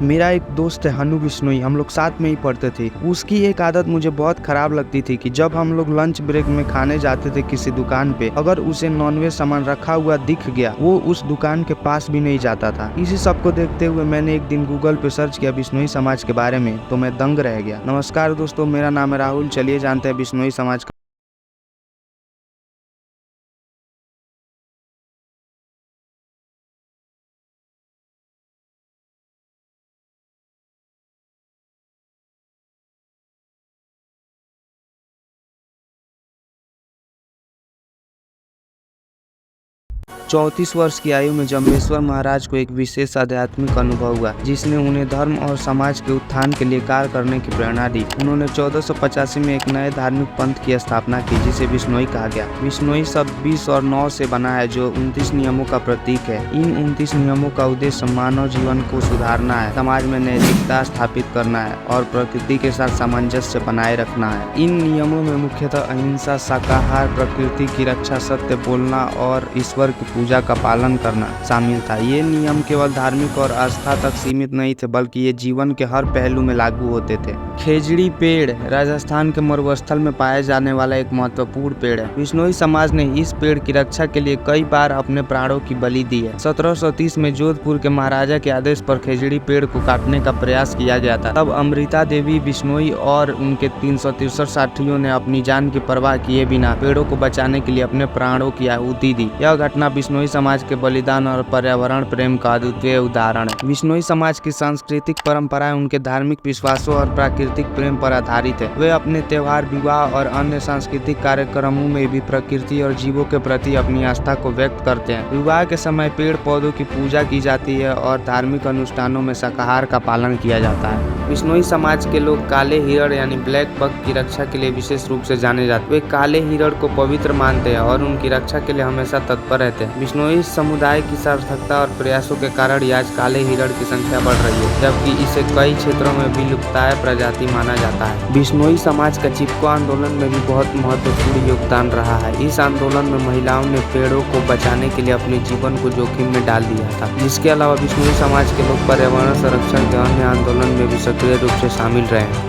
मेरा एक दोस्त है हनु बिश्नोई, हम लोग साथ में ही पढ़ते थे। उसकी एक आदत मुझे बहुत खराब लगती थी कि जब हम लोग लंच ब्रेक में खाने जाते थे किसी दुकान पे, अगर उसे नॉनवेज सामान रखा हुआ दिख गया वो उस दुकान के पास भी नहीं जाता था। इसी सब को देखते हुए मैंने एक दिन गूगल पे सर्च किया बिश्नोई समाज के बारे में, तो मैं दंग रह गया। नमस्कार दोस्तों, मेरा नाम है राहुल। चलिए जानते हैं बिश्नोई समाज का। 34 वर्ष की आयु में जम्बेश्वर महाराज को एक विशेष आध्यात्मिक अनुभव हुआ जिसने उन्हें धर्म और समाज के उत्थान के लिए कार्य करने की प्रेरणा दी। उन्होंने 1485 में एक नए धार्मिक पंथ की स्थापना की जिसे बिश्नोई कहा गया। बिश्नोई शब्द 20 और 9 से बना है जो 29 नियमों का प्रतीक है। इन 29 नियमों का उद्देश्य मानव जीवन को सुधारना है, समाज में नैतिकता स्थापित करना है और प्रकृति के साथ सामंजस्य बनाए रखना है। इन नियमों में मुख्यतः अहिंसा, शाकाहार, प्रकृति की रक्षा, सत्य बोलना और ईश्वर की पूजा का पालन करना शामिल था। ये नियम केवल धार्मिक और आस्था तक सीमित नहीं थे बल्कि ये जीवन के हर पहलू में लागू होते थे। खेजड़ी पेड़ राजस्थान के मरुस्थल में पाया जाने वाला एक महत्वपूर्ण पेड़ है। बिश्नोई समाज ने इस पेड़ की रक्षा के लिए कई बार अपने प्राणों की बलि दी है। 1730 में जोधपुर के महाराजा के आदेश पर खेजड़ी पेड़ को काटने का प्रयास किया गया था। तब अमृता देवी, बिश्नोई और उनके 363 साथियों ने अपनी जान की परवाह किए बिना पेड़ों को बचाने के लिए अपने प्राणों की आहुति दी। यह घटना बिश्नोई समाज के बलिदान और पर्यावरण प्रेम का अद्वितीय उदाहरण है। बिश्नोई समाज की सांस्कृतिक परंपराएं उनके धार्मिक विश्वासों और प्राकृतिक प्रेम पर आधारित है। वे अपने त्योहार, विवाह और अन्य सांस्कृतिक कार्यक्रमों में भी प्रकृति और जीवों के प्रति अपनी आस्था को व्यक्त करते हैं। विवाह के समय पेड़ पौधों की पूजा की जाती है और धार्मिक अनुष्ठानों में शाकाहार का पालन किया जाता है। बिश्नोई समाज के लोग काले हिरण यानी ब्लैक बग की रक्षा के लिए विशेष रूप से जाने जाते हैं। वे काले हिरण को पवित्र मानते हैं और उनकी रक्षा के लिए हमेशा तत्पर रहते हैं। बिश्नोई समुदाय की सार्थकता और प्रयासों के कारण आज काले हिरण की संख्या बढ़ रही है, जबकि इसे कई क्षेत्रों में विलुप्तप्राय प्रजाति माना जाता है। बिश्नोई समाज का चिपको आंदोलन में भी बहुत महत्वपूर्ण योगदान रहा है। इस आंदोलन में महिलाओं ने पेड़ों को बचाने के लिए अपने जीवन को जोखिम में डाल दिया था। इसके अलावा बिश्नोई समाज के लोग पर्यावरण संरक्षण के अन्य आंदोलन में भी सक्रिय रूप से शामिल रहे हैं।